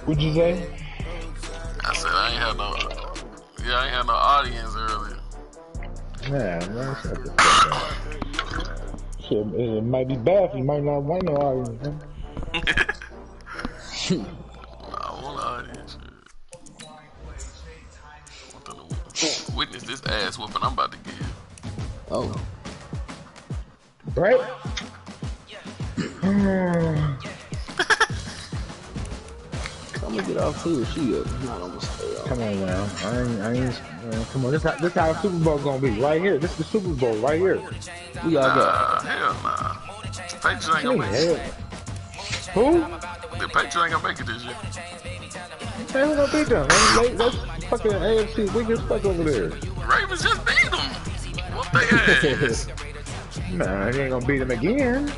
What'd you say? I said I ain't had no. Yeah, I ain't had no audience earlier. Yeah, man, shut the fuck up. Shit, it might be bad if you might not want no audience, man. I want an audience. Shit. Witness this ass whooping I'm about to give. Oh. Right? I'm gonna get off too if she up. Not almost stay off. Come on now. I ain't come on, this how the Super Bowl gonna be. Right here. This is the Super Bowl right here. We all got hell nah. The Patriots ain't gonna make it. Who? The Patriots ain't gonna make it this year. Hey, who gonna beat them? That's fucking AFC weak as fuck over there. Ravens just beat them. What they ass? Nah, they ain't gonna beat them again.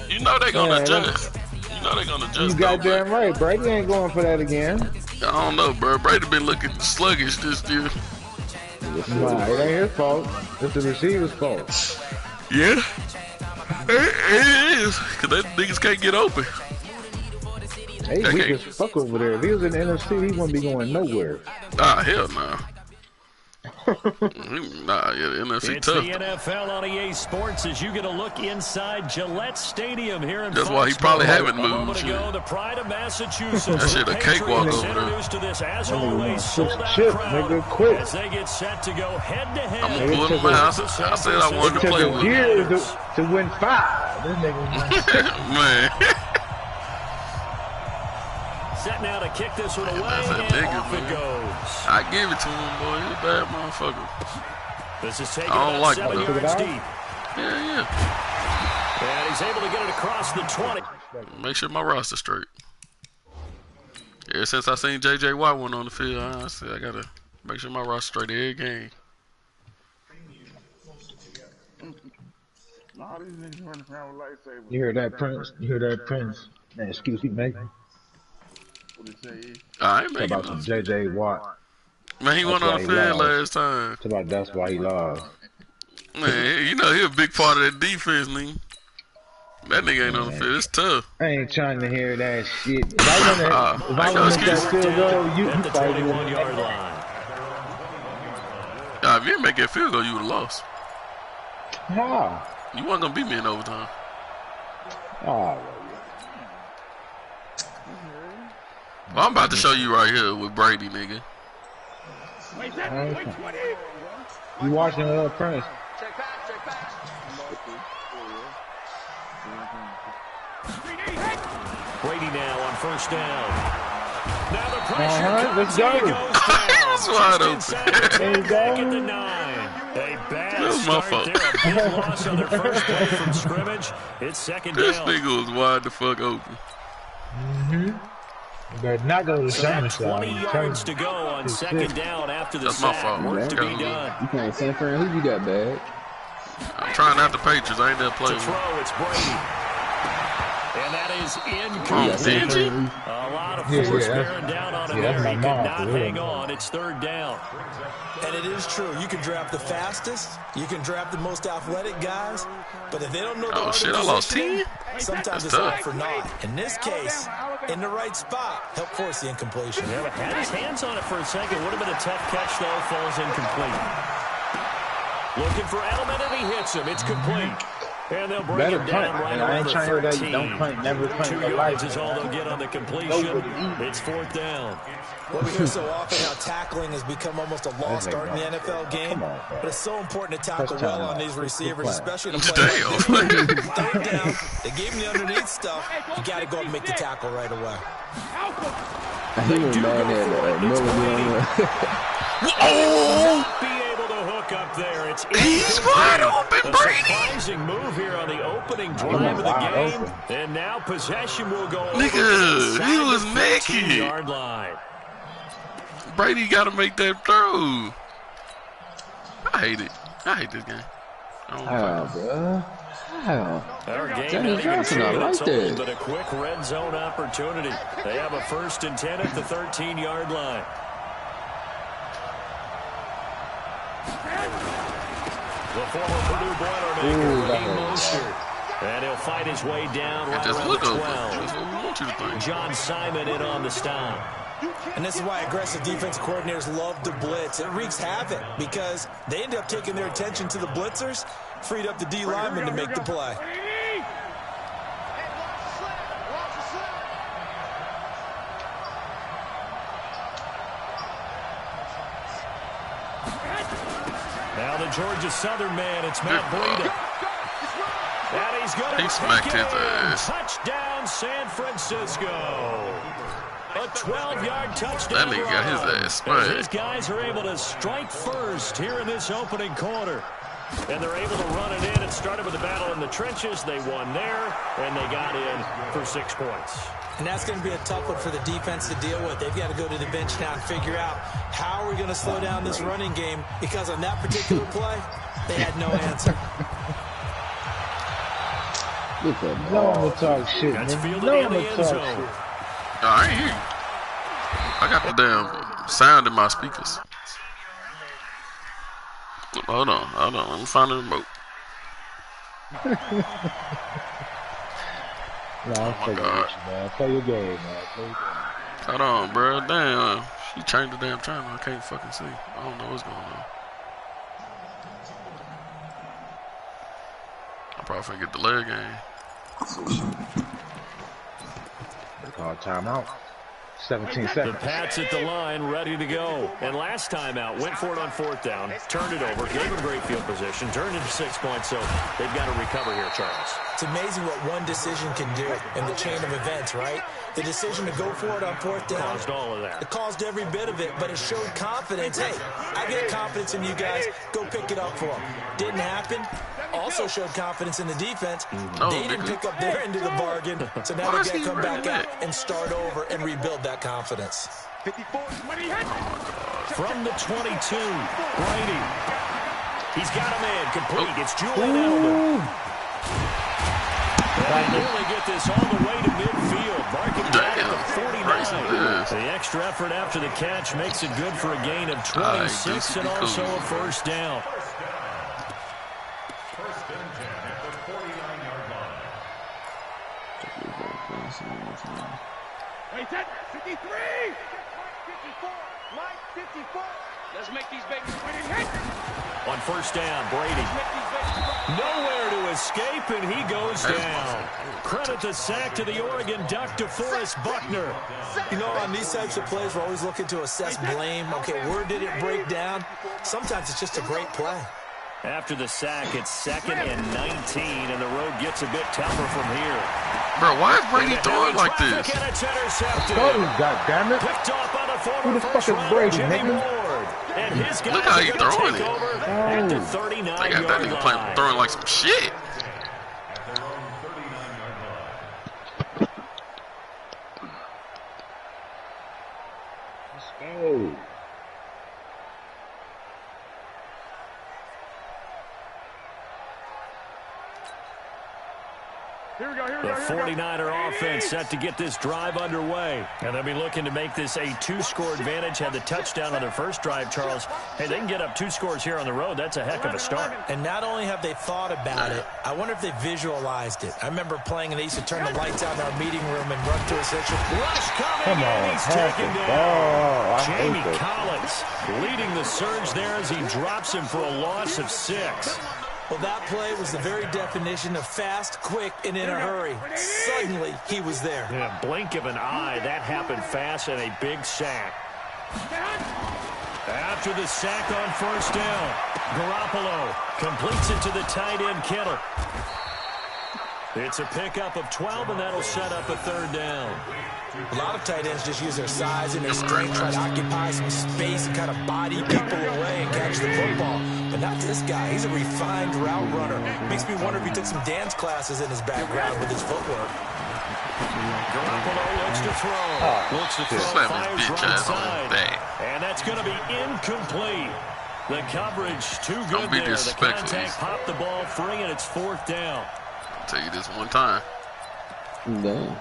You know they gonna adjust. You know they gonna adjust. You goddamn right. Brady ain't going for that again. I don't know, bro. Brady been looking sluggish this year. Nah, it ain't his fault. It's the receiver's fault. Yeah. It is. Cause that niggas can't get open. They weak as fuck over there. If he was in the NFC, he wouldn't be going nowhere. Ah, hell no. Nah, yeah, the NFC it's tough. The NFL on EA Sports as you get a look inside Gillette Stadium here in That's why he probably haven't moved. Ago, the pride of Massachusetts. That shit a cakewalk over there. To this, as always, sold out crowd nigga, quick. as they get set to go head to head. I'm gonna pull him out. I said I wanted to play with him. Years to win 5. This nigga man. Set now to kick this one away, and nigga, off it goes. I give it to him, boy. He's a bad motherfucker. This is taken I don't like 7 him, yards deep. Yeah. And he's able to get it across the 20. Make sure my roster's straight. Ever since I seen J.J. Watt went on the field, I said I gotta make sure my roster's straight every game. You hear that, Prince? You hear that, Prince? Man, excuse me, man. I ain't making about some J.J. Watt. Man, he went on the field last time. It's about that's why he lost. Man, you know he a big part of that defense, man. That nigga ain't on the field. It's tough. I ain't trying to hear that shit. If I want to that field goal, you fight 21-yard line. If you didn't make that field goal, you would have lost. How? You wasn't gonna beat me in overtime. Oh. Well, I'm about to show you right here with Brady, nigga. You watching Prince? Brady now on first down. Now the pressure comes. Let's go. That's wide open. There you Second to go. 9. A bad That was my start fault. there. A big loss on their first play from scrimmage. It's second This down. nigga was wide the fuck open. You better not go to the Sherman So 20 yards to go on second down after the That's my sack. fault. Work to be Yeah. done. You playing San Fran? Who you got, bad? I'm trying out the Patriots. I ain't never To played with them. throw, it's Brady. And that is Oh, incomplete. did you? A lot of force bearing down on him there. He could not hang on. It's third down. And it is true. You can draft the fastest. You can draft the most athletic guys. But if they don't know the Oh art shit, of I lost positioning, 10? sometimes That's it's tough. all for naught. In this case, in the right spot, help force the incompletion. Yeah, but had his hands on it for a second. Would have been a tough catch, though. Falls incomplete. Looking for Edelman, and he hits him. It's complete. And they'll bring Better him down punt. right I ain't around the trying to hear that. 13. Don't punt. Never punt 2 in your yards life. is all they'll get on the completion. It's fourth down. Well, we hear so often how tackling has become almost a lost art in the NFL game. But it's so important to tackle well on these receivers, especially to play like this. Third down, they gave him the underneath stuff. You got to go and make the tackle right away. He was mad at Miller. Oh! Be able to hook up there. It's He's wide open, a Brady. surprising move here on the opening drive of the game. And now possession will go over Nigga, he was the naked. 15-yard line. Brady got to make that throw. I hate it. I hate this game. I don't How, bro? How? Our game Johnny not even Johnson, 2 I minutes like that. old, but a quick red zone opportunity. They have a 1st and 10 at the 13-yard line. The former Purdue Boilermaker, Raheem Mostert. And he'll fight his way down right around the 12. That's what we want you to think. John Simon in on the stop. And this is why aggressive defensive coordinators love to blitz. It wreaks havoc because they end up taking their attention to the blitzers, freed up the D lineman to make the play. Now the Georgia Southern man, it's Matt Breida. And he's going to smacked his ass. Touchdown, San Francisco. A 12-yard touchdown. That nigga got his ass smacked. These guys are able to strike first here in this opening quarter. And they're able to run it in. It started with a battle in the trenches. They won there, and they got in for 6 points. And that's going to be a tough one for the defense to deal with. They've got to go to the bench now and figure out how are we going to slow down this running game, because on that particular play, they had no answer. No one will talk shit, man. No one will talk shit. I ain't hear you. I got the damn sound in my speakers. Hold on. Let me find the remote. No, I'm fucking with you, man. Play your game, man. Play your game. Hold on, bro. Damn. She changed the damn channel. I can't fucking see. I don't know what's going on. I'm probably finna get the leg game. They call timeout. 17 seconds. The Pats at the line, ready to go. And last time out, went for it on 4th down, turned it over, gave them great field position, turned it to 6 points, so they've got to recover here, Charles. It's amazing what one decision can do in the chain of events, right? The decision to go for it on 4th down. Caused all of that. It caused every bit of it, but it showed confidence. Hey, I get confidence in you guys. Go pick it up for them. Didn't happen. Also showed confidence in the defense. They didn't pick up their end of the bargain, so now they've got to come back out and start over and rebuild that confidence. From the 22, Brady. He's got a man complete. It's Julian Edelman. And they nearly get this all the way to midfield. Marking down at the 49. The extra effort after the catch makes it good for a gain of 26 and also a first down. Wait, 53! 54! Mike, 54! Let's make these babies hit! On 1st down, Brady. Nowhere to escape, and he goes down. Credit the sack to the Oregon Duck, DeForest Buckner. You know, on these types of plays, we're always looking to assess blame. Okay, where did it break down? Sometimes it's just a great play. After the sack, it's 2nd and 19, and the road gets a bit tougher from here. Bro, why is Brady throwing like this? Goddammit. Picked off by the Who the fuck is Brady, nigga? And his guys Look how he are going to throwing take it. over at the 39-yard They got that nigga playing, throwing like some shit. Let's go. The 49er offense set to get this drive underway. And they'll be looking to make this a 2-score advantage. Had the touchdown on their first drive, Charles. Hey, they can get up 2 scores here on the road. That's a heck of a start. And not only have they thought about it, I wonder if they visualized it. I remember playing and they used to turn the lights out in our meeting room and run to a section. Rush coming, Come on, and he's taken pass the down. ball. Jamie Collins leading the surge there as he drops him for a loss of 6. Well, that play was the very definition of fast, quick, and in a hurry. Suddenly, he was there. In a blink of an eye, that happened fast and a big sack. After the sack on 1st down, Garoppolo completes it to the tight end, Kittle. It's a pickup of 12, and that'll set up a 3rd down. A lot of tight ends just use their size and their strength, try to occupy some space and kind of body people away and catch the football. But not this guy. He's a refined route runner. Makes me wonder if he took some dance classes in his background with his footwork. Garoppolo looks to throw. Looks to throw, fires right side. And that's going to be incomplete. The coverage too good there. The contact popped the ball free, and it's 4th down. I'll tell you this one time. Damn.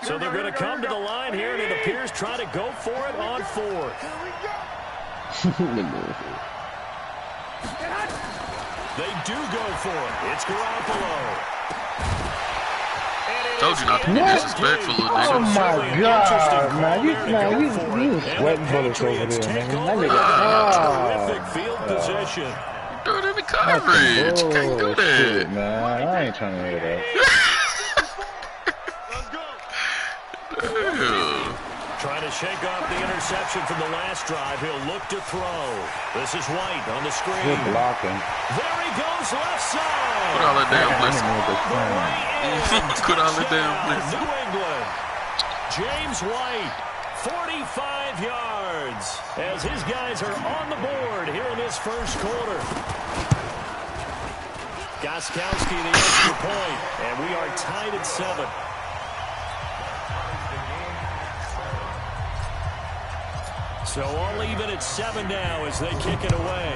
So they're going to come to the line here, and it appears try to go for it on 4th. They do go for it. It's Garoppolo. Told you not to be disrespectful, little nigga. Oh my God, man! You sweating bullets over there, man. That nigga, terrific field position. Do it in the coverage. You can't do that. Shit, man. I ain't trying to hear that. Damn. Trying to shake off the interception from the last drive. He'll look to throw. This is White on the screen. Good blocking. There he goes, left side. Put all that damn blessing. Put all that damn New blessing. England. James White, 45 yards, as his guys are on the board here in this first quarter. Gostkowski the extra point, and we are tied at 7. So all even at 7 now as they kick it away.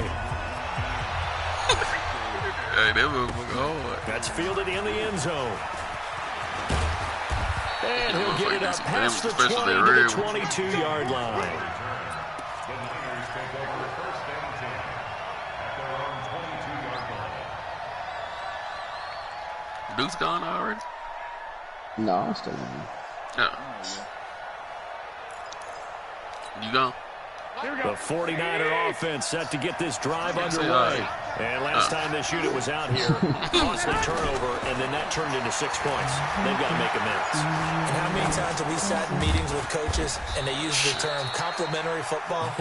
Hey, that motherfucker hard. That's fielded in the end zone. And he'll get it up past the 20 to the 22-yard line. Duke's gone already? No, I'm still in. Yeah. You gone? The 49er offense set to get this drive underway. And last time they shoot it was out here. Costly turnover, and then that turned into 6 points. They've got to make amends. And how many times have we sat in meetings with coaches and they use the term complementary football?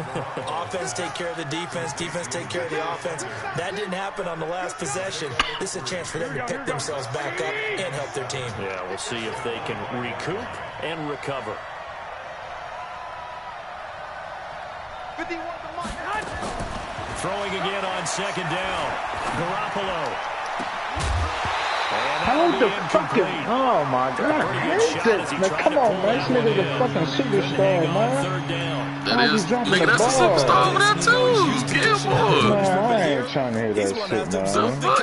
Offense take care of the defense, defense take care of the offense. That didn't happen on the last possession. This is a chance for them to pick themselves back up and help their team. Yeah, we'll see if they can recoup and recover. Throwing again on second down. Garoppolo. How the fucking... Oh my God, I hate this. Man, come on, man. This nigga's a fucking superstar, man. That is, nigga, that's a superstar over there too. Gilmore. Man, I ain't trying to hear that shit, man.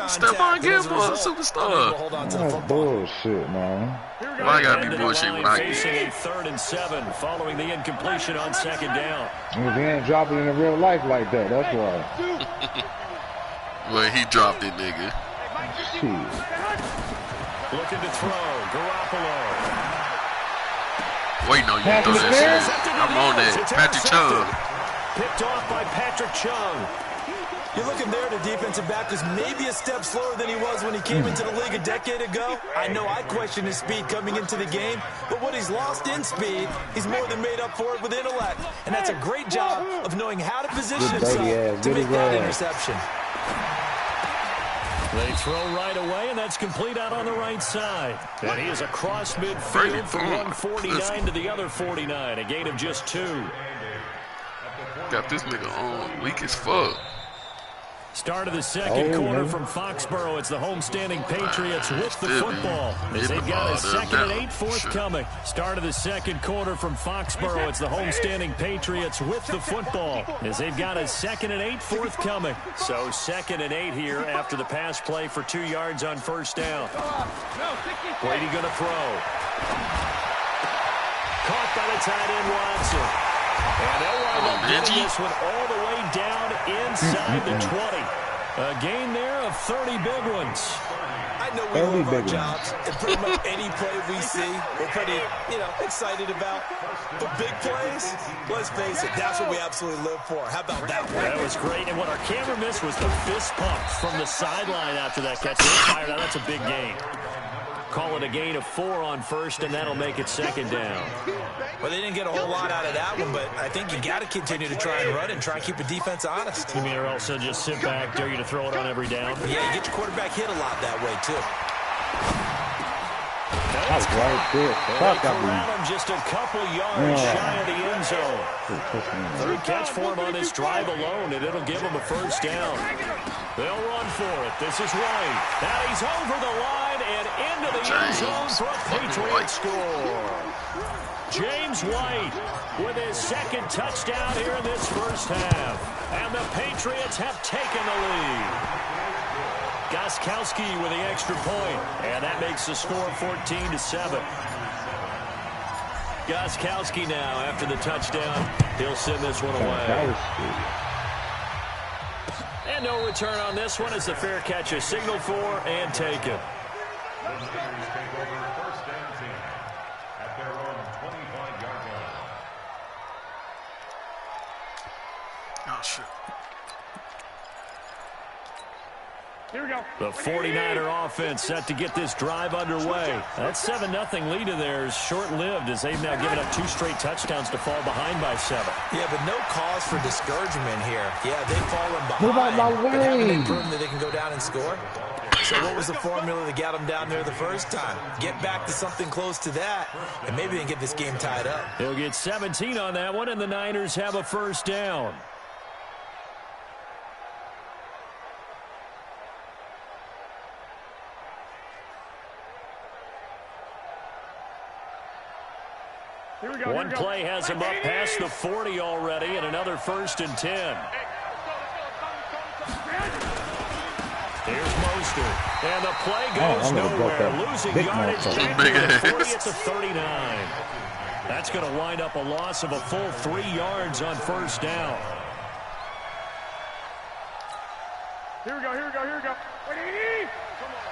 Stephon Gilmore, superstar. That's bullshit, man. Why I gotta be bullshit when I facing a 3rd and 7 following the incompletion on second down. Because he ain't dropping in real life like that, that's why. Well, he dropped it, nigga. Shit. Looking to throw, Garoppolo. Wait, no, you can throw that shit. I'm on that. Patrick Chung. Picked off by Patrick Chung. You're looking there, the defensive back was maybe a step slower than he was when he came into the league a decade ago. I know I questioned his speed coming into the game, but what he's lost in speed, he's more than made up for it with intellect. And that's a great job of knowing how to position himself to make that interception. They throw right away, and that's complete out on the right side. And he is across midfield from 149 to the other 49, a gain of just 2. Got this nigga on weak as fuck. Start of the second quarter from Foxborough. It's the homestanding Patriots with the football. As they've got a 2nd and 8 forthcoming. Start of the second quarter from Foxborough. It's the homestanding Patriots with the football. As they've got a 2nd and 8 forthcoming. So 2nd and 8 here after the pass play for 2 yards on first down. Brady going to throw. Caught by the tight end Watson. And they'll wind up getting this one all the way down inside the 20. A gain there of 30 big ones. I know we love our jobs, and pretty much any play we see, we're pretty, excited about. But big plays, let's face it, that's what we absolutely live for. How about that one? That was great, and what our camera missed was the fist pump from the sideline after that catch. Fired out. That's a big gain. Call it a gain of 4 on first, and that'll make it 2nd down. Well, they didn't get a whole lot out of that one, but I think you got to continue to try and run and try and keep the defense honest. You mean or else just sit back, dare you to throw it on every down? Yeah, you get your quarterback hit a lot that way, too. That's right there. Fuck up him just a couple yards shy of the end zone. Third catch for him on this drive alone, and it'll give him a first down. They'll run for it. This is White. Now he's over the line and into the end zone for a Patriot score. James White with his 2nd touchdown here in this first half. And the Patriots have taken the lead. Gostkowski with the extra point, and that makes the score 14-7. Gostkowski now after the touchdown. He'll send this one away. And And no return on this one as the fair catch is signaled for and taken. Oh, shit. Here we go. The 49er offense set to get this drive underway. That 7-0 lead of theirs short-lived as they've now given up 2 straight touchdowns to fall behind by 7. Yeah, but no cause for discouragement here. Yeah, they've fallen behind. Move out my But haven't they way. proven that they can go down and score? So what was the formula that got them down there the first time? Get back to something close to that, and maybe they can get this game tied up. He'll get 17 on that one, and the Niners have a first down. One play has him up past the 40 already, and another 1st and 10. Here's Mostert, and the play goes nowhere, losing yardage back to the 40 at the 39. That's going to wind up a loss of a full 3 yards on 1st down. Here we go. Wait, come on.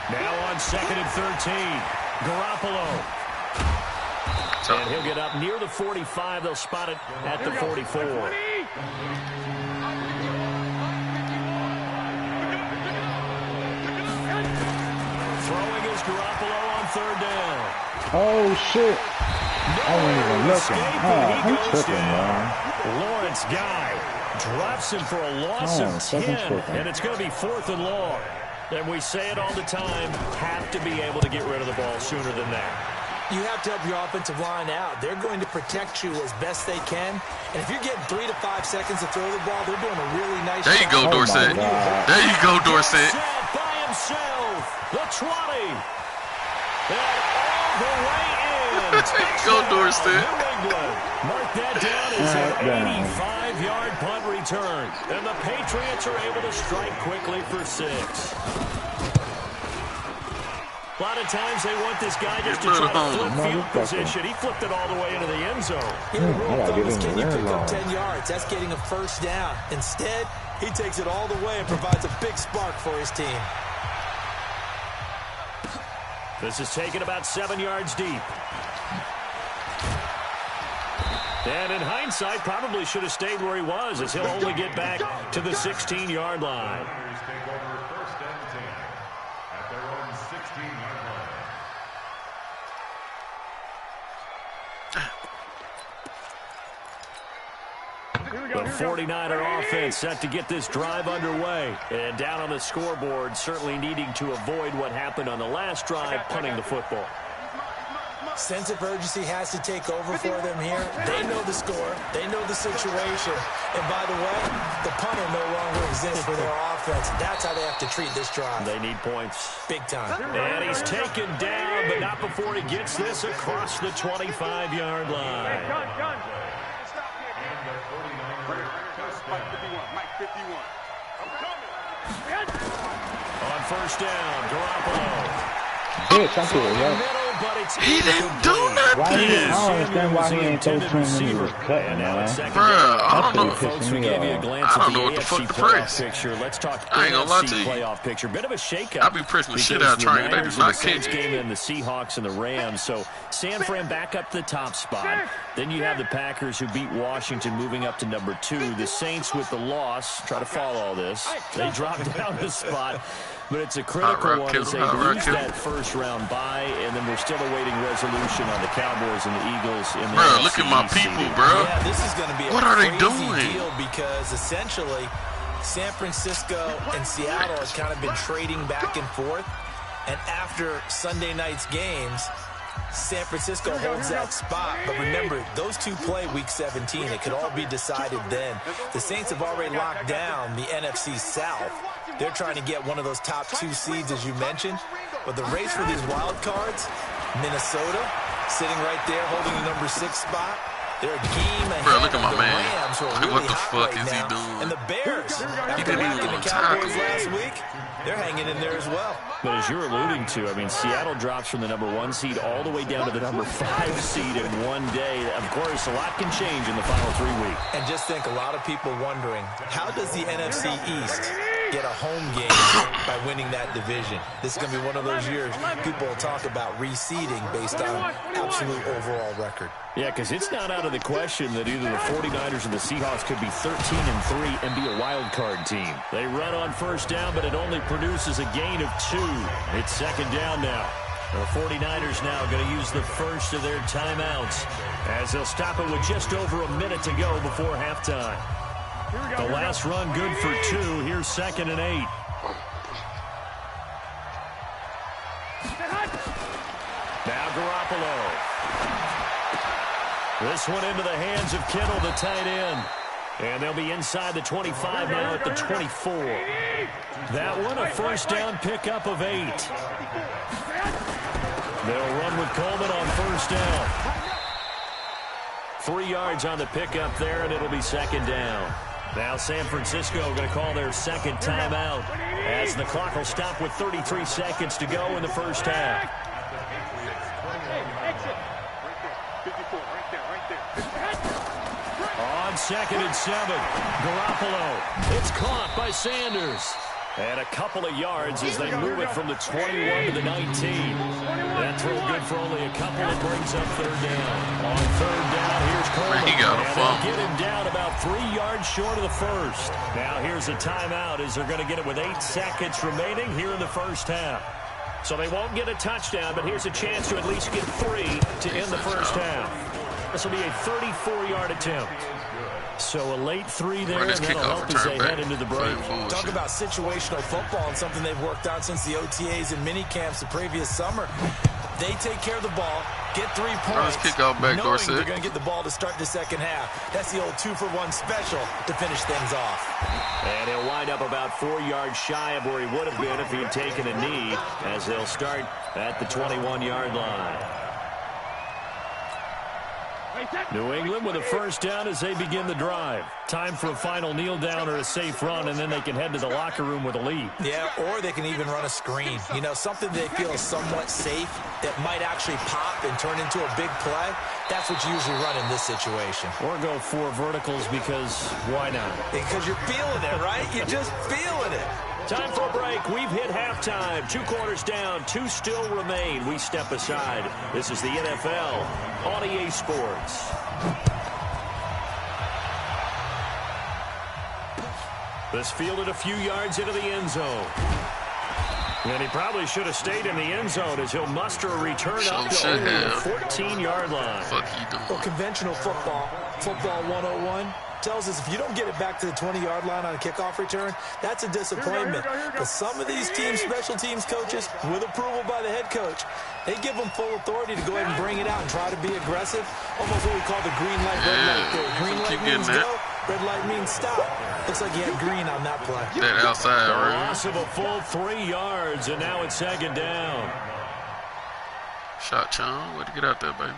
Now on 2nd and 13, Garoppolo. And he'll get up near the 45. They'll spot it at the 44. Throwing is Garoppolo on 3rd down. Oh, shit. I wasn't even looking. I'm tripping, man. Lawrence Guy drops him for a loss of 10, and it's going to be 4th and long. And we say it all the time, have to be able to get rid of the ball sooner than that. You have to help your offensive line out. They're going to protect you as best they can. And if you're getting 3 to 5 seconons to throw the ball, they're doing a really nice job. There you go, Dorsett. There you go, Dorsett. By himself, the 20. And all the way in. Go, Dorsett. New England. Mark that down as an 85-yard punt return. And the Patriots are able to strike quickly for 6. A lot of times they want this guy just to try to flip field position. He flipped it all the way into the end zone. Yeah, the rule of thumb is, can you pick up 10 yards? That's getting a 1st down. Instead, he takes it all the way and provides a big spark for his team. This is taken about 7 yards deep. And in hindsight, probably should have stayed where he was, as he'll only get back to the 16-yard line. The 49er offense set to get this drive underway. And down on the scoreboard, certainly needing to avoid what happened on the last drive, punting the football. Sense of urgency has to take over for them here. They know the score. They know the situation. And by the way, the punter no longer exists for their offense. That's how they have to treat this drive. They need points. Big time. And he's taken down, but not before he gets this across the 25-yard line. On 1st down, Garoppolo. Bitch, I feel He didn't do nothing. I don't understand why he ain't so trim when he was cutting, man. Bruh, I don't know. Folks, we gave you a glance I at don't the know what the fuck AFC to playoff press. picture. Let's talk I ain't gonna lie to NFC you. playoff picture. Bit of a shakeup. I be pressing the shit out of trying to the not Saints catch. game and the Seahawks and the Rams. So San Fran back up to the top spot. Then you have the Packers who beat Washington, moving up to number 2. The Saints with the loss. Try to follow all this. They drop down the spot. But it's a critical one as they lose that first-round bye, and then we're still awaiting resolution on the Cowboys and the Eagles. In the Bro, look at my people, bro. Yeah, this is going to be a what are they crazy doing? deal because essentially San Francisco and Seattle have kind of been trading back and forth. And after Sunday night's games, San Francisco holds that spot. But remember, those two play Week 17. It could all be decided then. The Saints have already locked down the NFC South. They're trying to get one of those top 2 seeds, as you mentioned. But the race for these wild cards, Minnesota sitting right there holding the number 6 spot. They're a game ahead Look at my of the man. Rams, teams who are really What the hot fuck right is he now. doing? And the Bears, He after didn't even knocking want the to Cowboys tackle. last week, they're hanging in there as well. But as you're alluding to, I mean, Seattle drops from the #1 seed all the way down to the #5 seed in one day. Of course, a lot can change in the final 3 weeks. And just think, a lot of people wondering, how does the NFC East get a home game by winning that division? This is going to be one of those years people will talk about reseeding based on absolute overall record. Yeah, because it's not out of the question that either the 49ers or the Seahawks could be 13-3 and be a wild card team. They run on first down, but it only produces a gain of 2. It's second down now. The 49ers now going to use the first of their timeouts as they'll stop it with just over a minute to go before halftime. The last run good for 2. Here's 2nd and 8. Now Garoppolo. This one into the hands of Kittle, the tight end. And they'll be inside the 25 now at the 24. That one a first down pickup of 8. They'll run with Coleman on first down. 3 yards on the pickup there, and it'll be second down. Now San Francisco going to call their second timeout as the clock will stop with 33 seconds to go in the first half. On 2nd and 7, Garoppolo. It's caught by Sanders. And a couple of yards as they move it from the 21 to the 19. That throw good for only a couple and brings up third down. On third down, here's Coleman. He got a and fumble. they'll get him down about 3 yards short of the first. Now here's a timeout as they're going to get it with 8 seconds remaining here in the first half. So they won't get a touchdown, but here's a chance to at least get 3 to end the first half. This will be a 34-yard attempt. So a late 3 there, and that'll help as they head into the break. Talk about situational football and something they've worked on since the OTAs and mini camps the previous summer. They take care of the ball, get 3 points, Kickoff back door knowing they're going to get the ball to start the second half. That's the old 2-for-1 special to finish things off. And he'll wind up about 4 yards shy of where he would have been if he had taken a knee, as they'll start at the 21-yard line. New England with a first down as they begin the drive. Time for a final kneel down or a safe run, and then they can head to the locker room with a lead. Yeah, or they can even run a screen. You know, something they feel is somewhat safe that might actually pop and turn into a big play. That's what you usually run in this situation. Or go 4 verticals because why not? Because you're feeling it, right? You're just feeling it. Time for a break. We've hit halftime. 2 quarters down. 2 still remain. We step aside. This is the NFL on EA Sports. This fielded a few yards into the end zone. And he probably should have stayed in the end zone as he'll muster a return up to only the 14-yard line. Fuck you doing? Well, conventional football 101, tells us if you don't get it back to the 20-yard line on a kickoff return, that's a disappointment. Here we go. But some of these teams, special teams coaches, with approval by the head coach, they give them full authority to go ahead and bring it out and try to be aggressive. Almost what we call the green light, red light theory. Green light means go, red light means stop. Looks like he had green on that play. That outside, A right? loss of a full 3 yards, and now it's second down. Shot Chong. Way to get out there, baby.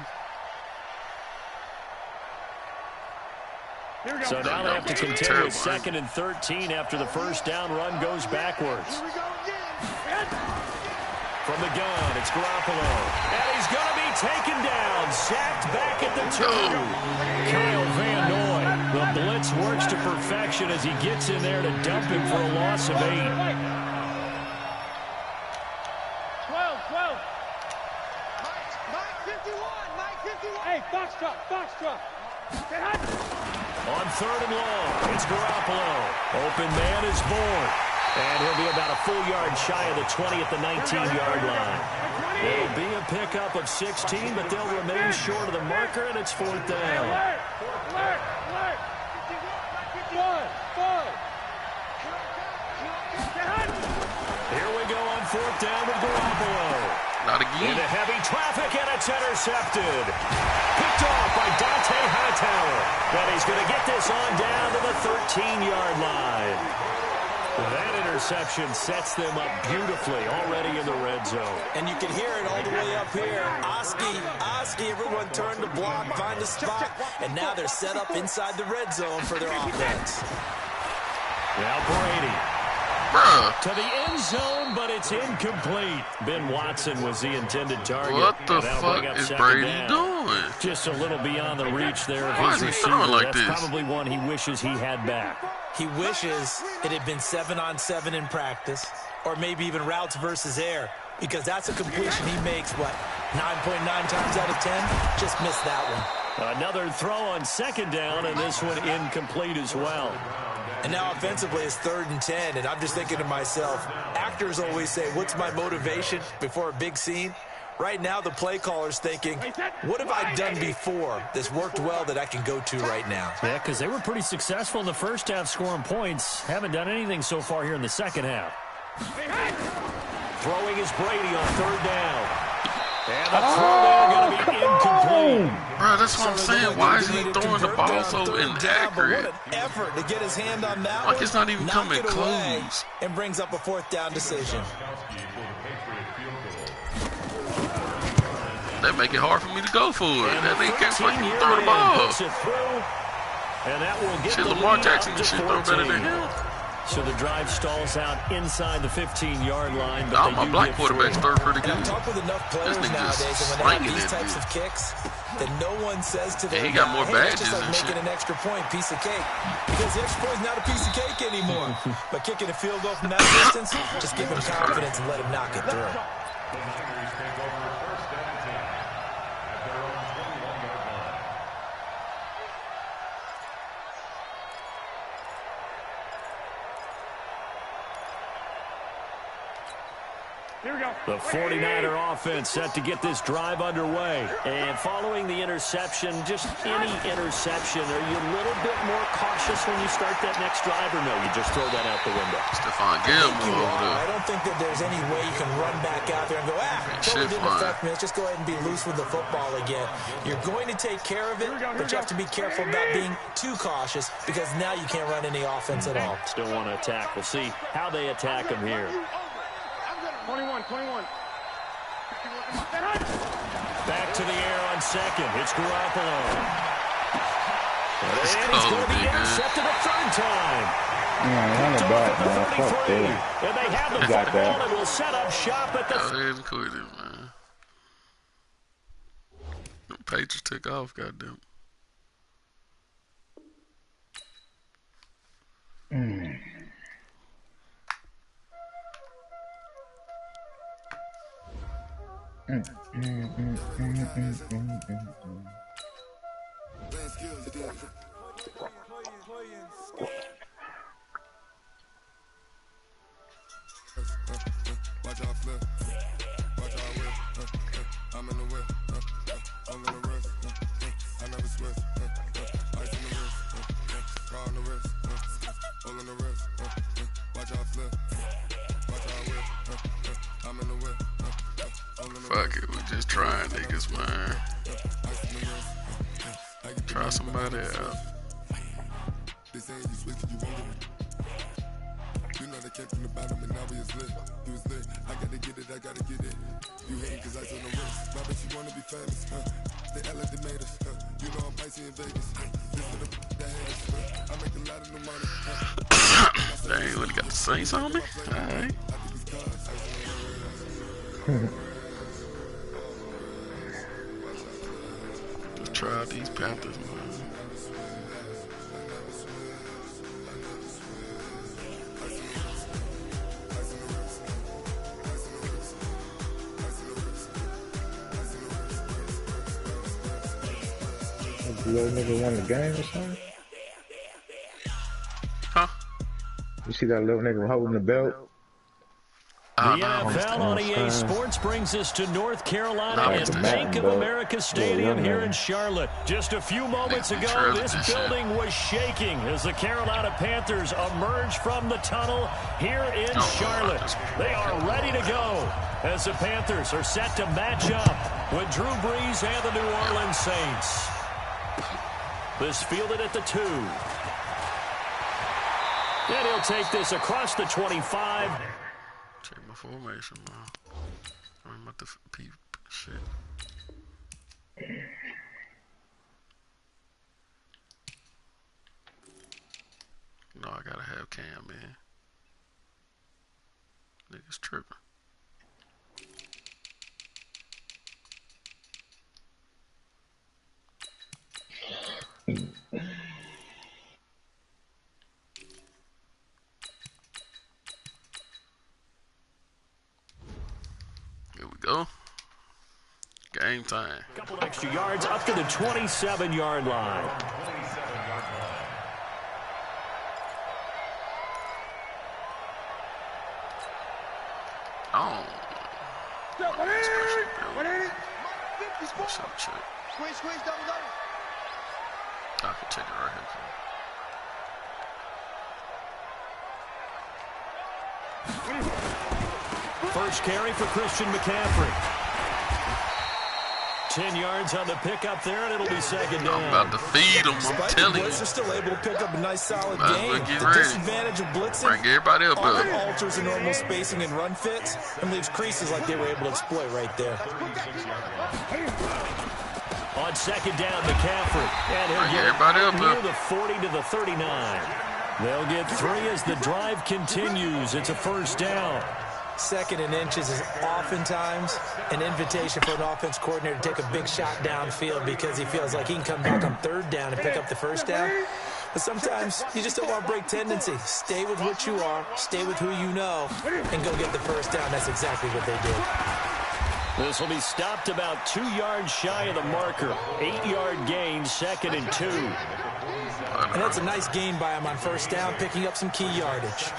Here we go. So now they have to continue with 2nd and 13 after the first down run goes backwards. Here we go again. From the gun, it's Garoppolo. And he's going to be taken down, sacked back at the 2. Kyle Van Noy. The blitz works to perfection as he gets in there to dump him for a loss of 8. 12. Mike 51. Hey, Foxtrot. On 3rd and long, it's Garoppolo. Open man is born. And he'll be about a full yard shy of the 20 at the 19-yard line. It'll be a pickup of 16, but they'll remain short of the marker, and it's 4th down. Here we go on 4th down with Garoppolo. Not again. Into heavy traffic, and it's intercepted. Picked off by Dante Hightower. But he's going to get this on down to the 13-yard line. That interception sets them up beautifully already in the red zone. And you can hear it all the way up here. Oski, everyone turn the block, find a spot, and now they're set up inside the red zone for their offense. Now Brady. Bruh. To the end zone, but it's incomplete. Ben Watson was the intended target. What the fuck is Brady doing? Just a little beyond the reach there of Why his is he receiver. throwing like That's this? probably one he wishes he had back. He wishes it had been 7-on-7 in practice, or maybe even routes versus air, because that's a completion he makes, 9.9 times out of 10? Just missed that one. Another throw on second down, and this one incomplete as well. And now offensively it's 3rd and 10, and I'm just thinking to myself, actors always say, what's my motivation before a big scene? Right now the play caller's thinking, what have I done before that's worked well that I can go to right now? Yeah, because they were pretty successful in the first half scoring points. Haven't done anything so far here in the second half. Throwing is Brady on 3rd down. And the throw there going to be incomplete. Bro, that's what I'm saying. Why is he throwing the ball so inaccurate? What an effort to get his hand on that Like one. it's not even Knock coming it away, close. and brings up a 4th down decision. That make it hard for me to go for it. And That nigga can't 13 fucking here throw the in ball. puts it through. And that will get Shit, the Lamar lead Jackson up and to shit throw better 14. than him. So the drive stalls out inside the 15-yard line. But All they my do black get quarterbacks through. throw pretty And I've good. talked with enough players This nigga nowadays, just and when they have slinging these that types bitch. of kicks, that no one says to them, he got more hey, badges it's just like and making shit. an extra point, piece of cake. Because the extra point is not a piece of cake anymore. But kicking a field goal from that distance, just give him confidence and let him knock it through. Here we go. The 49er offense set to get this drive underway. And following the interception, just any interception, are you a little bit more cautious when you start that next drive, or no, you just throw that out the window? Stephon Gilmore over I there. don't think that there's any way you can run back out there and go, totally didn't affect me. Let's just go ahead and be loose with the football again. You're going to take care of it, but you have to be careful about being too cautious because now you can't run any offense at all. Still want to attack. We'll see how they attack him here. 21. Back to the air on second. It's Garoppolo. Let's And go, he's going to be nigga. intercepted a 3rd time. Run it back, man. Fuck 33. that. And they have the You got football that. and will set up shop at the... Go ahead and quit it, man. The Patriots took off, goddamn. Watch out flip, watch out whip, I'm in the whip, I'm gonna rest, I never sweat, ice in the wrist, car on the wrist, all in the wrist, watch out flip, watch out whip, I'm in the whip, all in the Fuck it, we just trying niggas, man. Try somebody out. They saying you switch, you won't get it. You know they came from the bottom and now we is lit. You was lit. I gotta get it, I gotta get it. You hate cause I on the wrist. Why bet you wanna be famous, They act like they made us, You know I'm icy in Vegas, This for the that haters, I make a lot of new money, Dang, what, he got the Saints on me? Alright. Let's try out these Panthers, man. The little nigga won the game or something? Huh? You see that little nigga holding the belt? The Oh, no. NFL on EA Sports brings us to North Carolina No, at it's the Bank of Mountain America Stadium here in Charlotte. Just a few moments Niggas be ago, trailing this this shit. building was shaking as the Carolina Panthers emerge from the tunnel here in Charlotte. They are ready to go as the Panthers are set to match up with Drew Brees and the New Orleans Saints. This fielded at the 2. And he'll take this across the 25. Check my formation, man. I'm about to peep shit. No, I gotta have Cam, man. Niggas tripping. Here we go. Game time. Couple extra yards up to the 27-yard line. Oh. Squeeze, double. I can take it right here. First carry for Christian McCaffrey. 10 yards on the pickup there, and it'll be second down. I'm about to feed them, I'm telling you. They're still able to pick up a nice solid Might as game. well get The ready. disadvantage of blitzing Bring everybody up, often bud. alters the normal spacing and run fits and leaves creases like they were able to exploit right there. On second down, McCaffrey. And he'll Bring get everybody up, near bud. the 40 to the 39. They'll get 3 as the drive continues. It's a first down. Second and inches is oftentimes an invitation for an offense coordinator to take a big shot downfield because he feels like he can come back on third down and pick up the first down. But sometimes you just don't want to break tendency. Stay with what you are, stay with who you know, and go get the first down. That's exactly what they did. This will be stopped about 2 yards shy of the marker. 8-yard gain, second and 2. And that's a nice gain by him on first down, picking up some key yardage.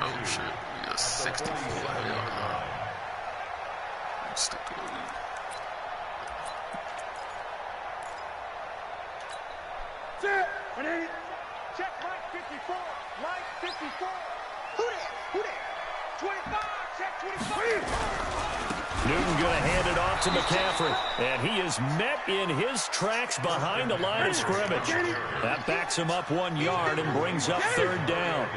Oh, shit. We got 64. Hell no. Stick to the lead. Check Mike 54. Mike 54. Who there? 25. Check 25. Newton going to hand it off to McCaffrey. And he is met in his tracks behind the line of scrimmage. That backs him up 1 yard and brings up third down.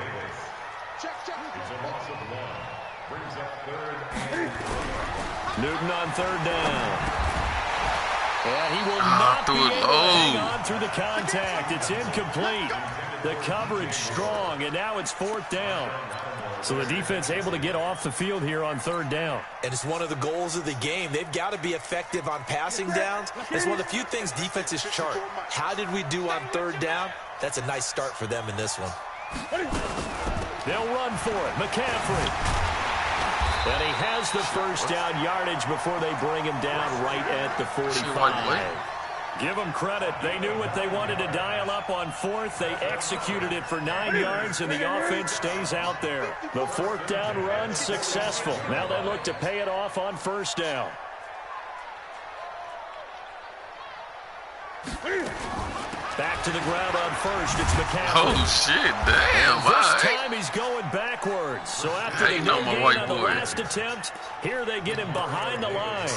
Newton on third down. And he will not be able to hang on through the contact. It's incomplete. The coverage strong, and now it's fourth down. So the defense able to get off the field here on third down. And it's one of the goals of the game. They've got to be effective on passing downs. It's one of the few things defenses chart. How did we do on third down? That's a nice start for them in this one. They'll run for it. McCaffrey. And he has the first down yardage before they bring him down right at the 45. Give them credit. They knew what they wanted to dial up on fourth. They executed it for 9 yards, and the offense stays out there. The fourth down run successful. Now they look to pay it off on first down. Back to the ground on first. It's McCaffrey. Oh, shit. Damn. This time he's going backwards. So after the no gain on the last attempt, here they get him behind the line.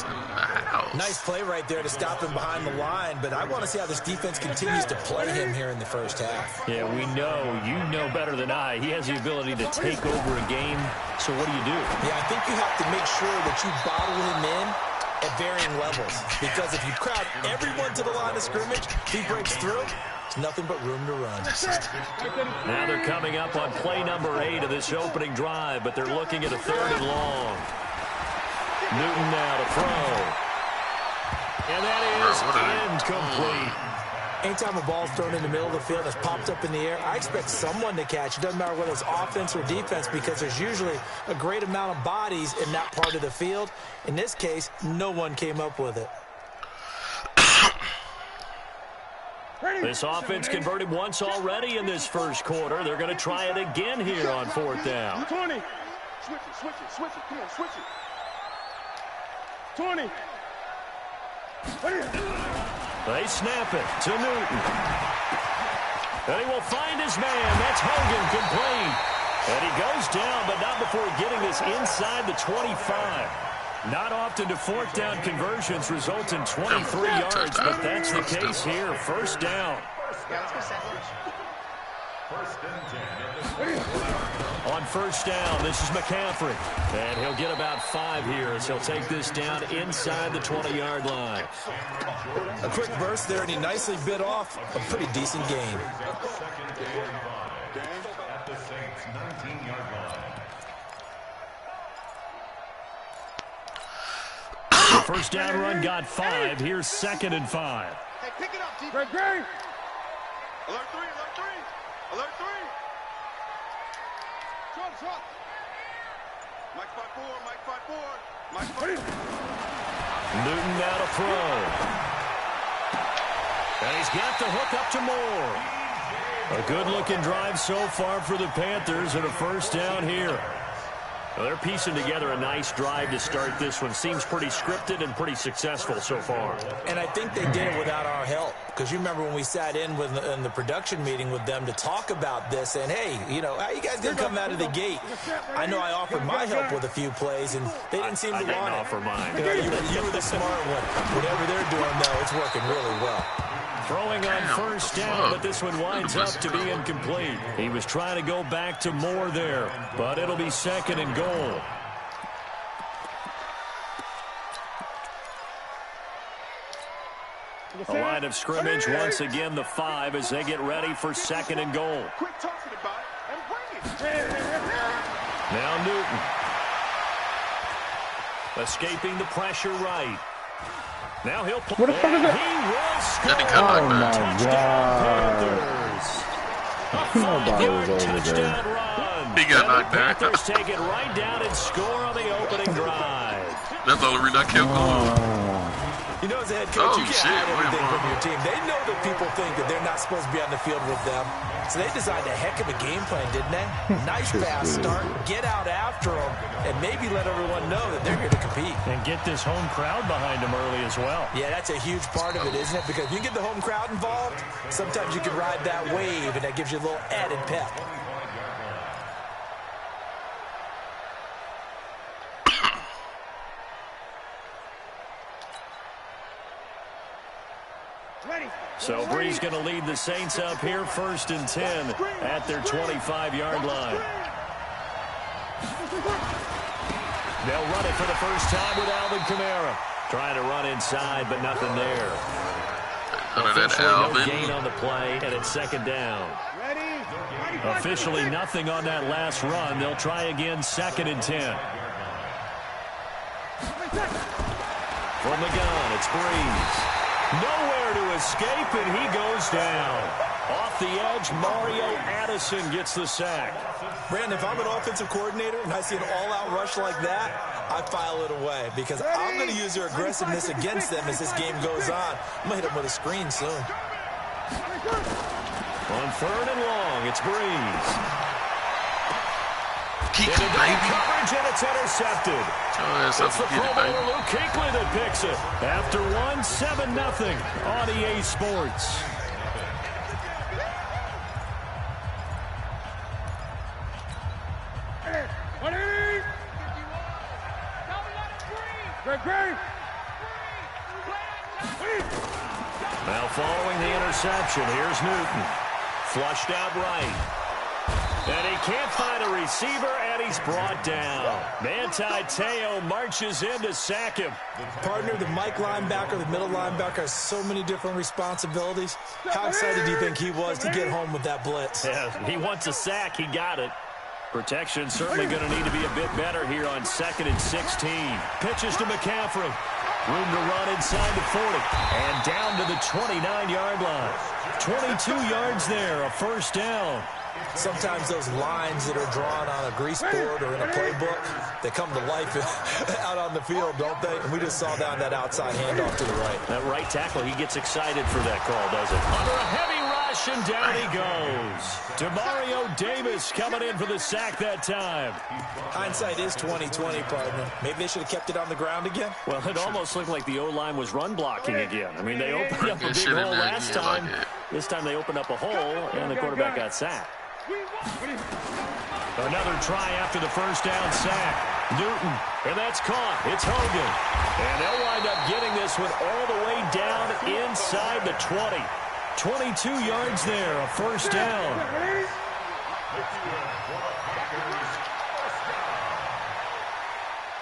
Nice play right there to stop him behind the line, but I want to see how this defense continues to play him here in the first half. Yeah, we know. You know better than I. He has the ability to take over a game. So what do? Yeah, I think you have to make sure that you bottle him in at varying levels, because if you crowd everyone to the line of scrimmage, he breaks through, it's nothing but room to run. Now they're coming up on play number 8 of this opening drive, but they're looking at a third and long. Newton now to throw. And that is incomplete. Anytime a ball's thrown in the middle of the field and it's popped up in the air, I expect someone to catch. It doesn't matter whether it's offense or defense, because there's usually a great amount of bodies in that part of the field. In this case, no one came up with it. This offense converted once already in this first quarter. They're going to try it again here on fourth down. 20. Switch it. Come on, switch it. 20. They snap it to Newton. And he will find his man. That's Hogan, complete. And he goes down, but not before getting this inside the 25. Not often do fourth down conversions result in 23 yards, but that's the case here. First down. On first down, this is McCaffrey. And he'll get about 5 here as he'll take this down inside the 20-yard line. A quick burst there, and he nicely bit off a pretty decent gain. The first down run got 5. Here's 2nd and 5. Hey, pick it up, T. Alert 3, alert 3, alert 3. Trump. Mike 5-4, Mike 5-4, Mike 5-4. Newton now to throw. And he's got the hook up to Moore. A good-looking drive so far for the Panthers and a first down here. Well, they're piecing together a nice drive to start this one. Seems pretty scripted and pretty successful so far. And I think they did it without our help. Because you remember when we sat in the production meeting with them to talk about this, and hey, you know, how you guys going to come out of the gate? I know I offered my help with a few plays, and they didn't seem to want it. I didn't offer mine. You know, you were the smart one. Whatever they're doing, though, it's working really well. Throwing on first down, but this one winds up to be incomplete. He was trying to go back to Moore there, but it'll be 2nd and goal. A line of scrimmage once again, the 5 as they get ready for 2nd and goal. Quit talking about it and bring it. Now Newton. Escaping the pressure right. Now he'll play. What the fuck is that? He will score. That didn't come like Oh, that. my God. Touchdown, Panthers. A 5-yard Nobody was over touchdown there. run. He got And knocked the down. Panthers take it right down and score on the opening drive. That's the only reason I kept going. You know, as a head coach, you Oh, can't hide shit. everything from your team. They know that people think that they're not supposed to be on the field with them. So they designed a heck of a game plan, didn't they? Nice fast start, get out after them, and maybe let everyone know that they're here to compete. And get this home crowd behind them early as well. Yeah, that's a huge part of it, isn't it? Because if you get the home crowd involved, sometimes you can ride that wave, and that gives you a little added pep. So Bree's going to lead the Saints up here 1st and 10 at their 25-yard line. They'll run it for the first time with Alvin Kamara. Trying to run inside, but nothing there. Officially no gain on the play, and it's 2nd down. Officially nothing on that last run. They'll try again 2nd and 10. From the gun, it's Breeze. Nowhere to escape, and he goes down. Off the edge, Mario Addison gets the sack. Brandon, if I'm an offensive coordinator and I see an all-out rush like that, I file it away because I'm going to use their aggressiveness against them as this game goes on. I'm going to hit them with a screen soon. On 3rd and long, it's Breeze. Keep Into it, double baby. coverage, and it's intercepted. It's the Pro Bowler Luke Kuechly that picks it. After 7-0 on EA Sports. Now following the interception, here's Newton. Flushed out right. And he can't find a receiver, and he's brought down. Manti Te'o marches in to sack him. Partner, the Mike linebacker, the middle linebacker has so many different responsibilities. How excited do you think he was to get home with that blitz? Yeah, he wants a sack. He got it. Protection certainly going to need to be a bit better here on 2nd and 16. Pitches to McCaffrey. Room to run inside the 40. And down to the 29-yard line. 22 yards there, a first down. Sometimes those lines that are drawn on a grease board or in a playbook, they come to life out on the field, don't they? And we just saw down that outside handoff to the right. That right tackle, he gets excited for that call, doesn't he? Under a heavy rush, and down he goes. Demario Davis coming in for the sack that time. Hindsight is 20/20, partner. Maybe they should have kept it on the ground again. Well, it almost looked like the O-line was run blocking again. I mean, they opened up a big hole last time. This time they opened up a hole, and the quarterback got sacked. Another try after the first down sack. Newton, and that's caught. It's Hogan. And they'll wind up getting this one all the way down inside the 20. 22 yards there, a first down.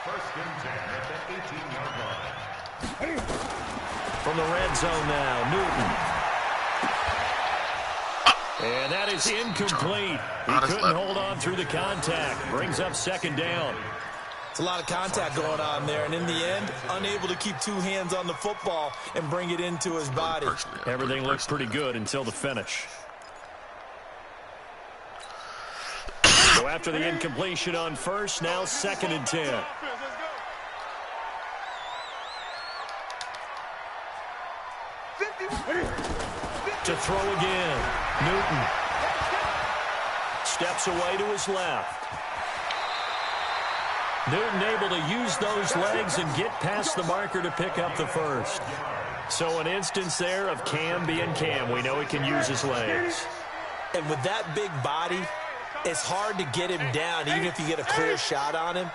First and 10 at the 18-yard line. From the red zone now, Newton. And that is incomplete. He couldn't hold on through the contact. Brings up second down. It's a lot of contact going on there, and in the end, unable to keep two hands on the football and bring it into his body. Everything looks pretty good until the finish. So after the incompletion on first, now second and 10. To throw again. Newton steps away to his left. Newton able to use those legs and get past the marker to pick up the first. So an instance there of Cam being Cam. We know he can use his legs. And with that big body, it's hard to get him down, even if you get a clear shot on him.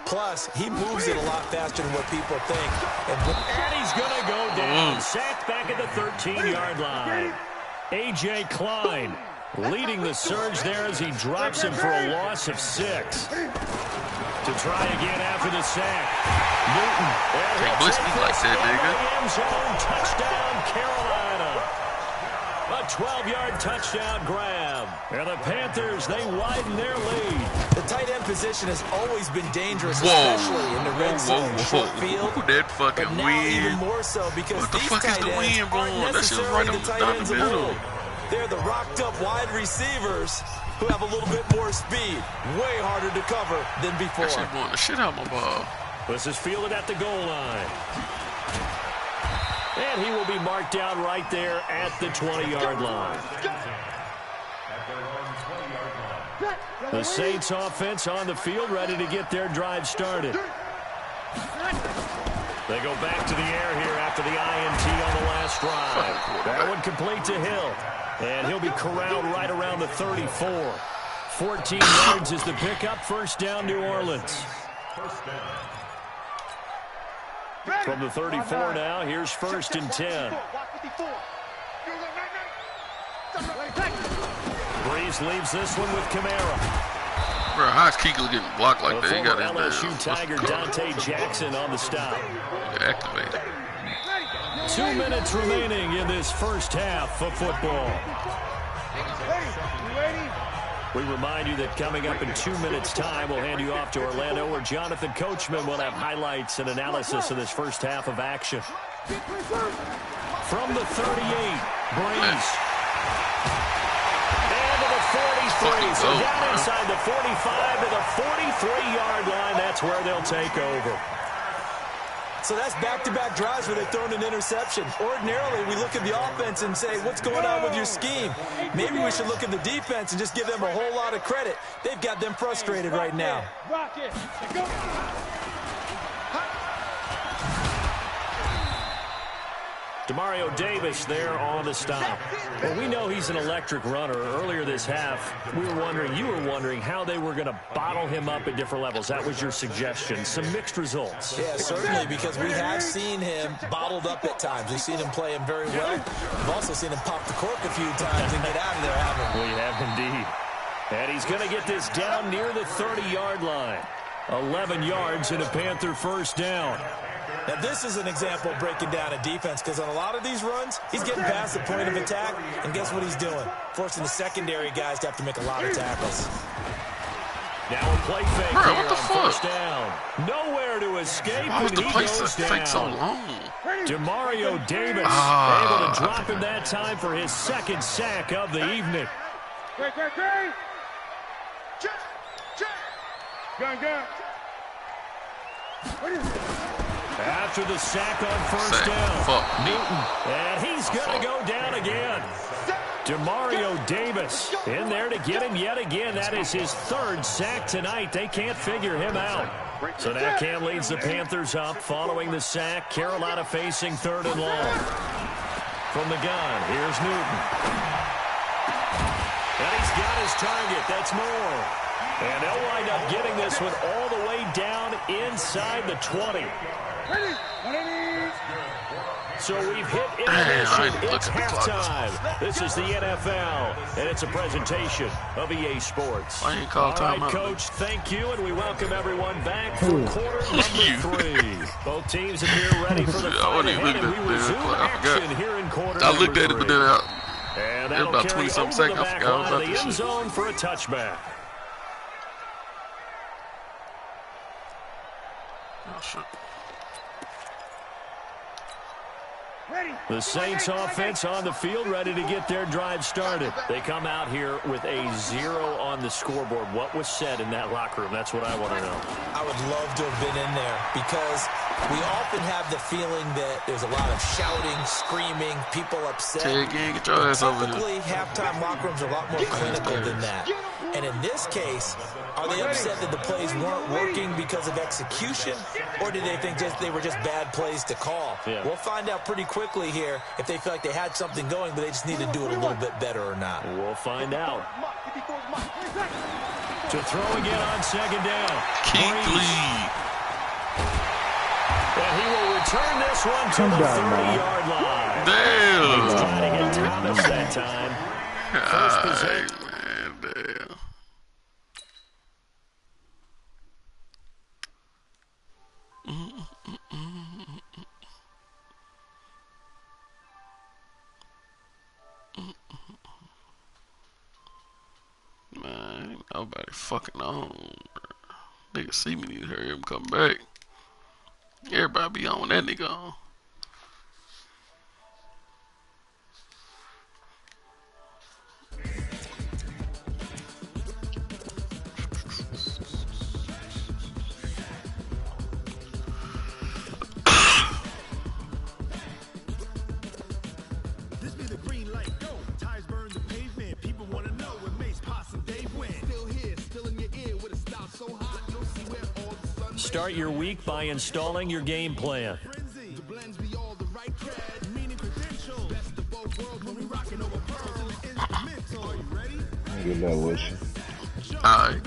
Plus, he moves it a lot faster than what people think. And he's going to go down. Sacked back at the 13-yard line. A.J. Klein leading the surge there as he drops him for a loss of 6. To try again after the sack. Newton. Hey, blitz me like that, nigga. End zone, touchdown, Carolina. A 12-yard touchdown grab. And the Panthers, they widen their lead. The tight end position has always been dangerous, especially in the red zone, short field. That fucking but now wind. even more so because What the these fuck is tight the ends wind blowing? aren't That shit's necessarily right the tight down ends the of middle. old. They're the rocked-up wide receivers who have a little bit more speed, way harder to cover than before. That shit blowing the shit out of my ball. This is fielded at the goal line. And he will be marked down right there at the 20-yard line. The Saints offense on the field, ready to get their drive started. They go back to the air here after the INT on the last drive. That one complete to Hill. And he'll be corralled right around the 34. 14 yards is the pickup. First down, New Orleans. From the 34 now, here's first and 10. Breeze leaves this one with Kamara. Bro, how's Keekle getting blocked like that? He got his LSU Tiger Dante Jackson on the stop. Activated. 2 minutes remaining in this first half of football. We remind you that coming up in 2 minutes' time, we'll hand you off to Orlando, where Jonathan Coachman will have highlights and analysis of this first half of action. From the 38, Breeze. And to the 43. So down inside the 45 to the 43-yard line. That's where they'll take over. So that's back-to-back drives where they've thrown an interception. Ordinarily, we look at the offense and say, what's going on with your scheme? Maybe we should look at the defense and just give them a whole lot of credit. They've got them frustrated right now. Demario Davis there on the stop. Well, we know he's an electric runner. Earlier this half, you were wondering how they were going to bottle him up at different levels. That was your suggestion. Some mixed results. Yeah, certainly, because we have seen him bottled up at times. We've seen him play him very well. We've also seen him pop the cork a few times and get out of there, haven't we? We have indeed. And he's going to get this down near the 30-yard line. 11 yards and a Panther first down. Now, this is an example of breaking down a defense, because on a lot of these runs, he's getting past the point of attack, and guess what he's doing? Forcing the secondary guys to have to make a lot of tackles. Now a play fake here on first down. Nowhere to escape, Why was and the he play goes fake down. so long? Demario Davis able to drop him that time for his second sack of the evening. Great. Check. Gun. After the sack on first down, Newton, and he's going to go down again. Demario Davis in there to get him yet again. That is his third sack tonight. They can't figure him out. So now Cam leads the Panthers up following the sack. Carolina facing third and long. From the gun, here's Newton. And he's got his target. That's more. And they'll wind up getting this one all the way down inside the 20. So we've hit intermission. It's halftime. This is the NFL, and it's a presentation of EA Sports. I ain't called All right, timeout. Coach, thank you, and we welcome everyone back for quarter number 3. Both teams are here ready for the fight ahead, and we resume action here in quarter I looked at it, number but then 3. And that'll about carry 20-something over seconds. the I back forgot line about of the this end shit. zone for a touchback. Oh, shit. The Saints offense on the field, ready to get their drive started. They come out here with a 0 on the scoreboard. What was said in that locker room? That's what I want to know. I would love to have been in there because we often have the feeling that there's a lot of shouting, screaming, people upset. Tay again, get your ass over here. Typically, halftime locker rooms are a lot more clinical than that. And in this case, are they upset that the plays weren't working because of execution, or do they think they were just bad plays to call? Yeah. We'll find out pretty quickly here if they feel like they had something going, but they just need to do it a little bit better or not. We'll find out. To throw again on second down. Keith Lee. And he will return this one to the 30-yard line. Damn. He's trying to get Thomas that time. First possession. Man, damn. Man, ain't nobody fucking on. Nigga see me, need to hurry up and come back. Everybody be on that nigga on. Start your week by installing your game plan. Good luck with you. Alright.